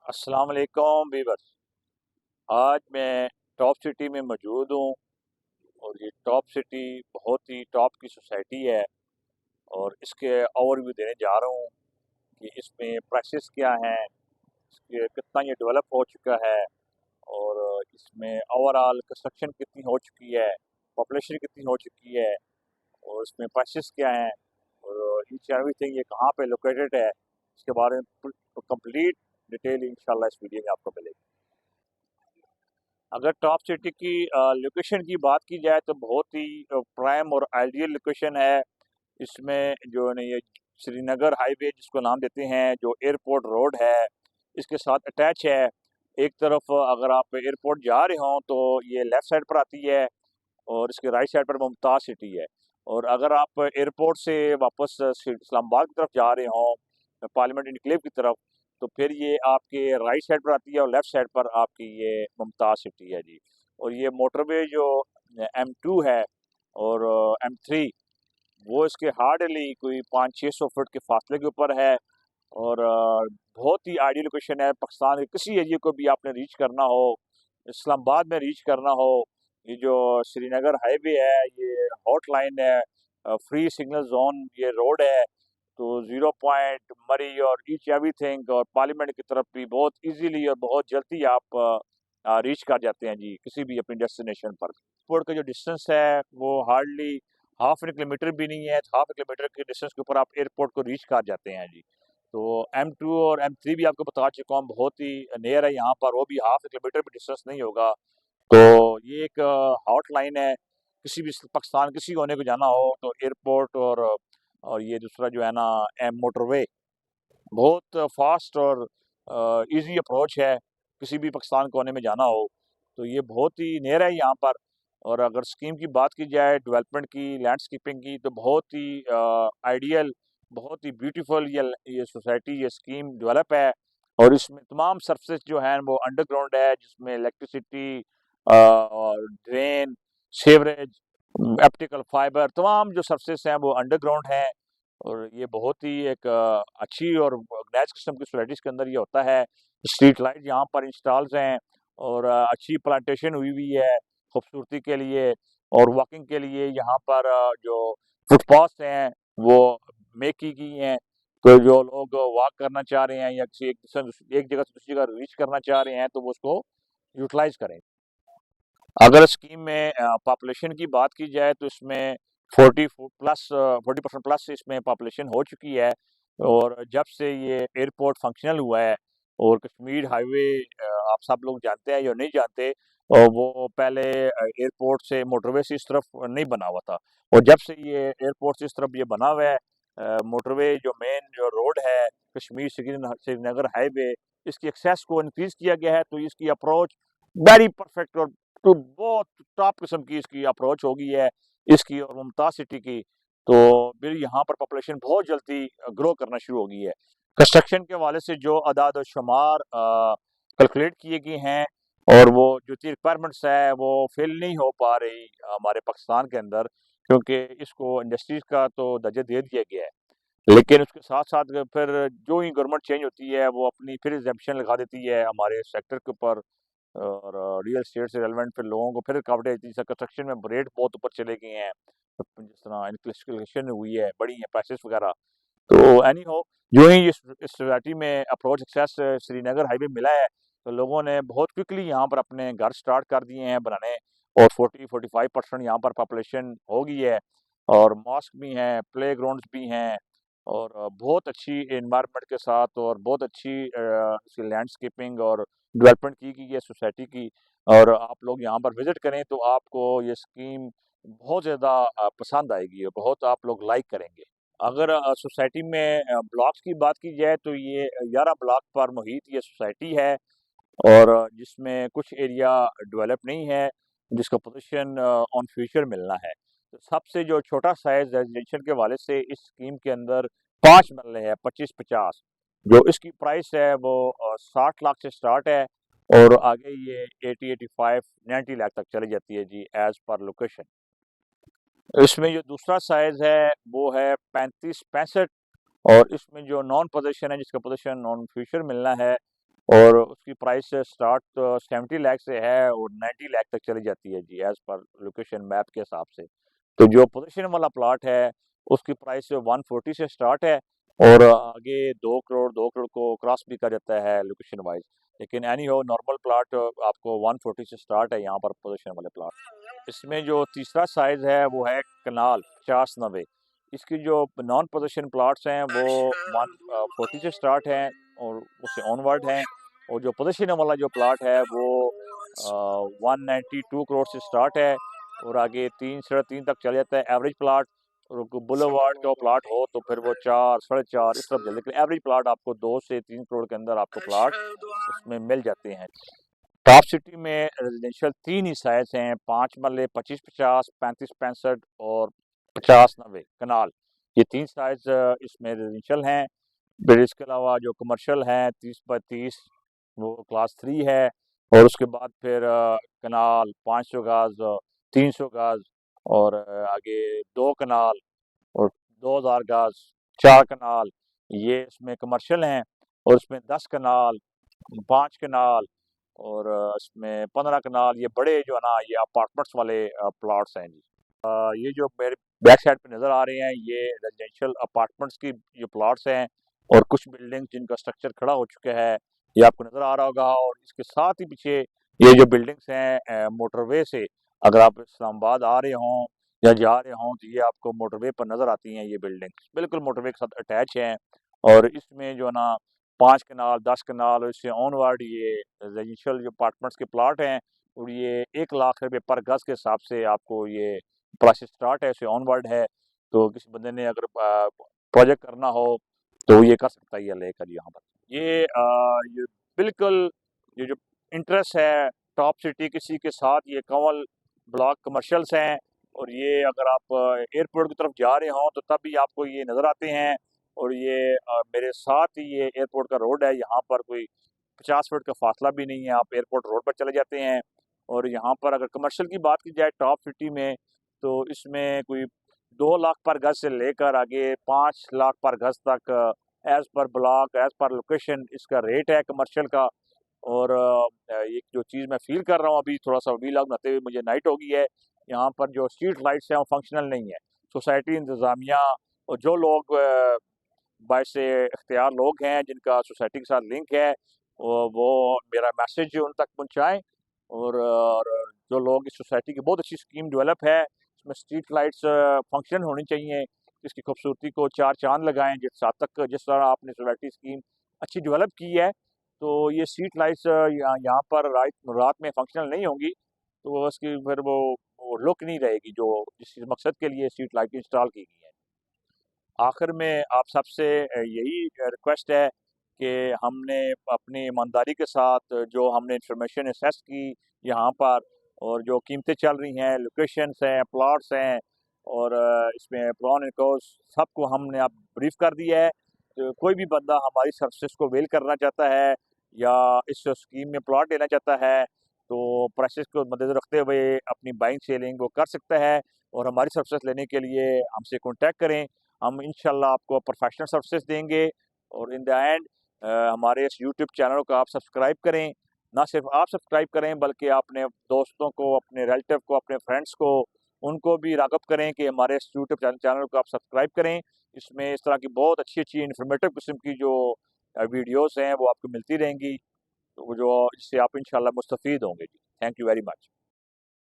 अस्सलाम वालेकुम वीवर्स। आज मैं टॉप सिटी में मौजूद हूँ और ये टॉप सिटी बहुत ही टॉप की सोसाइटी है और इसके ओवरव्यू देने जा रहा हूँ कि इसमें प्राइसेस क्या हैं, इसके कितना ये डेवलप हो चुका है और इसमें ओवरऑल कंस्ट्रक्शन कितनी हो चुकी है, पॉपुलेशन कितनी हो चुकी है और इसमें प्राइसेस क्या हैं और ईच एवरीथिंग ये कहाँ पे लोकेटेड है, इसके बारे में कंप्लीट डिटेल इंशाल्लाह इस वीडियो में आपको मिलेगी। अगर टॉप सिटी की लोकेशन की बात की जाए तो बहुत ही प्राइम और आइडियल लोकेशन है। इसमें जो है ना ये श्रीनगर हाईवे जिसको नाम देते हैं, जो एयरपोर्ट रोड है इसके साथ अटैच है। एक तरफ अगर आप एयरपोर्ट जा रहे हो तो ये लेफ्ट साइड पर आती है और इसके राइट साइड पर मुमताज़ सिटी है। और अगर आप एयरपोर्ट से वापस इस्लामाबाद की तरफ जा रहे हो, पार्लियामेंट इनक्लेव की तरफ, तो फिर ये आपके राइट साइड पर आती है और लेफ्ट साइड पर आपकी ये मुमताज़ सिटी है जी। और ये मोटरवे जो M2 है और M3, वो इसके हार्डली कोई 500-600 फुट के फासले के ऊपर है और बहुत ही आइडियल लोकेशन है। पाकिस्तान के किसी एरिया को भी आपने रीच करना हो, इस्लामाबाद में रीच करना हो, ये जो श्रीनगर हाईवे है ये हॉट लाइन है, फ्री सिग्नल जोन ये रोड है। तो ज़ीरो पॉइंट मरी और ईच एवरीथिंग और पार्लियामेंट की तरफ भी बहुत इजीली और बहुत जल्दी आप रीच कर जाते हैं जी किसी भी अपनी डेस्टिनेशन पर। एयरपोर्ट का जो डिस्टेंस है वो हार्डली हाफ ए किलोमीटर भी नहीं है, तो हाफ ए किलोमीटर के डिस्टेंस के ऊपर आप एयरपोर्ट को रीच कर जाते हैं जी। तो M2 और M3 भी आपको बता चुका हूँ, बहुत ही नियर है यहाँ पर, वो भी हाफ ए किलोमीटर भी डिस्टेंस नहीं होगा। तो ये एक हॉट लाइन है, किसी भी पाकिस्तान किसी कोने को जाना हो तो एयरपोर्ट और ये दूसरा जो है ना मोटरवे, बहुत फास्ट और इजी अप्रोच है किसी भी पाकिस्तान कोने में जाना हो। तो ये बहुत ही नियर है यहाँ पर। और अगर स्कीम की बात की जाए डेवलपमेंट की, लैंडस्केपिंग की, तो बहुत ही आइडियल, बहुत ही ब्यूटीफुल ये सोसाइटी, ये स्कीम डेवलप है। और इसमें तमाम सर्विसेज जो हैं वो अंडरग्राउंड है, जिसमें इलेक्ट्रिसिटी और ड्रेन, सीवरेज, ऑप्टिकल फाइबर, तमाम जो सर्विसेज हैं वो अंडरग्राउंड हैं। और ये बहुत ही एक अच्छी और ऑर्गेनाइज किस्म की सोसाइटीज़ के अंदर ये होता है। स्ट्रीट लाइट यहाँ पर इंस्टॉल्स हैं और अच्छी प्लांटेशन हुई हुई है खूबसूरती के लिए और वॉकिंग के लिए। यहाँ पर जो फुटपाथ हैं वो मेक की गई हैं, तो जो लोग वॉक करना चाह रहे हैं या किसी एक जगह से दूसरी जगह रीच करना चाह रहे हैं तो वो उसको यूटिलाइज करें। अगर स्कीम में पॉपुलेशन की बात की जाए तो इसमें 40% प्लस इसमें पॉपुलेशन हो चुकी है। और जब से ये एयरपोर्ट फंक्शनल हुआ है, और कश्मीर हाईवे आप सब लोग जानते हैं या नहीं जानते, और वो पहले एयरपोर्ट से मोटरवे से इस तरफ नहीं बना हुआ था। और जब से ये एयरपोर्ट से इस तरफ ये बना हुआ है, मोटरवे जो मेन जो रोड है कश्मीर श्रीनगर हाईवे, इसकी एक्सेस को इंक्रीज किया गया है। तो इसकी अप्रोच वेरी परफेक्ट और तो बहुत टॉप किस्म की इसकी अप्रोच हो गई है इसकी और मुमताज सिटी की। तो फिर यहाँ पर पॉपुलेशन बहुत जल्दी ग्रो करना शुरू हो गई है। कंस्ट्रक्शन के हवाले से जो अदाद और शुमार कैलकुलेट किए गए हैं और वो जो रिक्वायरमेंट्स है वो फिल नहीं हो पा रही हमारे पाकिस्तान के अंदर, क्योंकि इसको इंडस्ट्रीज का तो दर्जा दे दिया गया है। लेकिन उसके साथ साथ फिर जो ही गवर्नमेंट चेंज होती है वो अपनी फिर एग्जेम्पशन लगा देती है हमारे सेक्टर के ऊपर और रियल एस्टेट से रेलेवेंट फिर लोगों को फिर रुकावट देती है। जैसे कंस्ट्रक्शन में रेट बहुत ऊपर चले गए हैं, तो जिस तरह इन्फ्लेशन हुई है, बढ़ी है प्राइसेस वगैरह। तो एनी हो, जो ही इस सोसाइटी में अप्रोच एक्सेस श्रीनगर हाईवे मिला है, तो लोगों ने बहुत क्विकली यहाँ पर अपने घर स्टार्ट कर दिए हैं बनाने। और 40-45% यहाँ पर पॉपुलेशन हो गई है और मॉस्क भी हैं, प्ले ग्राउंड्स भी हैं और बहुत अच्छी इन्वायरमेंट के साथ और बहुत अच्छी लैंडस्केपिंग और डेवलपमेंट की गई है सोसाइटी की। और आप लोग यहाँ पर विजिट करें तो आपको ये स्कीम बहुत ज़्यादा पसंद आएगी और बहुत आप लोग लाइक करेंगे। अगर सोसाइटी में ब्लॉक्स की बात की जाए तो ये 11 ब्लॉक पर मुहित ये सोसाइटी है और जिसमें कुछ एरिया डेवलप नहीं है, जिसका पोजीशन ऑन फ्यूचर मिलना है। तो सबसे जो छोटा साइज रेजिडेंशियल के हवाले से इस स्कीम के अंदर 5 मरले है, 25-50, जो इसकी प्राइस है वो 60 लाख से स्टार्ट है और आगे ये 80-85-90 लाख तक चली जाती है जी, एज पर लोकेशन। इसमें जो दूसरा साइज है वो है 35-65 और इसमें जो नॉन पोजीशन है, जिसका पोजीशन नॉन फ्यूचर मिलना है, और उसकी प्राइस स्टार्ट 70 लाख से है और 90 लाख तक चली जाती है जी, एज पर लोकेशन मैप के हिसाब से। तो जो पोजीशन वाला प्लॉट है उसकी प्राइस 140 से स्टार्ट है और आगे 2 करोड़ को क्रॉस भी कर जाता है लोकेशन वाइज। लेकिन एनी हो नॉर्मल प्लॉट आपको 140 से स्टार्ट है यहाँ पर पोजीशन वाले प्लॉट। इसमें जो तीसरा साइज है वो है कनाल 50-90। इसकी जो नॉन पोजीशन प्लॉट्स हैं वो 140 से स्टार्ट हैं और उससे ऑनवर्ड हैं। और जो पोजीशन वाला जो प्लॉट है वो 192 करोड़ से स्टार्ट है और आगे 3 साढ़े 3 तक चल जाता है एवरेज प्लॉट। और बुलेवार्ड का प्लॉट हो तो फिर वो 4 साढ़े 4 इस तरफ चले, लेकिन एवरेज प्लॉट आपको 2 से 3 करोड़ के अंदर आपको प्लॉट उसमें मिल जाते हैं। टॉप सिटी में रेजिडेंशियल 3 ही साइज हैं, 5 मरले 25-50, 35-65 और 50-90 कनाल। ये 3 साइज इसमें रेजिडेंशियल हैं। फिर इसके अलावा जो कमर्शियल हैं 30 बाई 30 वो क्लास 3 है। और उसके बाद फिर कनाल 500 गज, 300 गज और आगे 2 कनाल और 2000 गज, 4 कनाल, ये इसमें कमर्शियल हैं। और इसमें 10 कनाल, 5 कनाल और इसमें 15 कनाल, ये बड़े जो है ना ये अपार्टमेंट्स वाले प्लॉट्स हैं जी। ये जो मेरे बैक साइड पे नज़र आ रहे हैं ये रेजिडेंशियल अपार्टमेंट्स की जो प्लॉट्स हैं और कुछ बिल्डिंग जिनका स्ट्रक्चर खड़ा हो चुका है ये आपको नज़र आ रहा होगा। और इसके साथ ही पीछे ये जो बिल्डिंग्स हैं मोटरवे से अगर आप इस्लामाबाद आ रहे हों या जा रहे हों तो ये आपको मोटरवे पर नज़र आती हैं। ये बिल्डिंग्स बिल्कुल मोटरवे के साथ अटैच हैं और इसमें जो है ना 5 कनाल, 10 कनाल और इससे ऑनवर्ड ये रेजिडेंशियल जो अपार्टमेंट्स के प्लॉट हैं और ये 1 लाख रुपए पर गज के हिसाब से आपको ये प्राइस स्टार्ट है, इससे ऑनवर्ड है। तो किसी बंदे ने अगर प्रोजेक्ट करना हो तो ये कर सकता है ये लेकर यहाँ पर। ये बिल्कुल ये जो इंटरेस्ट है टॉप सिटी किसी के साथ ये कंवल ब्लॉक कमर्शियल्स हैं। और ये अगर आप एयरपोर्ट की तरफ जा रहे हों तो तब भी आपको ये नज़र आते हैं। और ये मेरे साथ ही ये एयरपोर्ट का रोड है, यहाँ पर कोई 50 फीट का फासला भी नहीं है, आप एयरपोर्ट रोड पर चले जाते हैं। और यहाँ पर अगर कमर्शियल की बात की जाए टॉप सिटी में तो इसमें कोई 2 लाख पर गज से लेकर आगे 5 लाख पर गज तक as per block as per location इसका रेट है कमर्शियल का। और एक जो चीज़ मैं फील कर रहा हूँ अभी थोड़ा सा व्लॉग बनाते हुए मुझे नाइट हो गई है, यहाँ पर जो स्ट्रीट लाइट्स हैं वो फंक्शनल नहीं है। सोसाइटी इंतज़ामिया और जो लोग बायसे इख्तियार लोग हैं जिनका सोसाइटी के साथ लिंक है वो मेरा मैसेज उन तक पहुँचाएँ। और जो लोग इस सोसाइटी की बहुत अच्छी स्कीम डेवलप है, इसमें स्ट्रीट लाइट्स फंक्शन होनी चाहिए, इसकी खूबसूरती को 4 चाँद लगाएँ जिस हद तक जिस तरह आपने सोसाइटी स्कीम अच्छी डेवलप की है। तो ये स्ट्रीट लाइट्स यहाँ पर रात में फंक्शनल नहीं होंगी, तो उसकी फिर वो लुक नहीं रहेगी जो जिस मकसद के लिए स्ट्रीट लाइट इंस्टॉल की गई है। आखिर में आप सबसे यही रिक्वेस्ट है कि हमने अपनी ईमानदारी के साथ जो हमने इंफॉर्मेशन असेस की यहाँ पर और जो कीमतें चल रही हैं, लोकेशंस हैं, प्लॉट्स हैं और इसमें प्रॉन एंड कॉज सबको हमने अब ब्रीफ कर दिया है। तो कोई भी बंदा हमारी सर्विसेज को अवेल करना चाहता है या इस स्कीम में प्लॉट लेना चाहता है तो प्राइसेस को मद्देनजर रखते हुए अपनी बाइंग सेलिंग वो कर सकता है। और हमारी सर्विसेज लेने के लिए हमसे कॉन्टैक्ट करें, हम इंशाल्लाह आपको प्रोफेशनल सर्विसेज देंगे। और इन द एंड हमारे इस यूट्यूब चैनल को आप सब्सक्राइब करें। ना सिर्फ आप सब्सक्राइब करें बल्कि अपने दोस्तों को, अपने रिलेटिव को, अपने फ्रेंड्स को उनको भी राग़िब करें कि हमारे इस यूट्यूब चैनल को आप सब्सक्राइब करें। इसमें इस तरह की बहुत अच्छी इन्फॉर्मेटिव किस्म की जो वीडियोस हैं वो आपको मिलती रहेंगी, तो जो इससे आप इंशाल्लाह मुस्तफ़ीद होंगे जी। Thank you very much.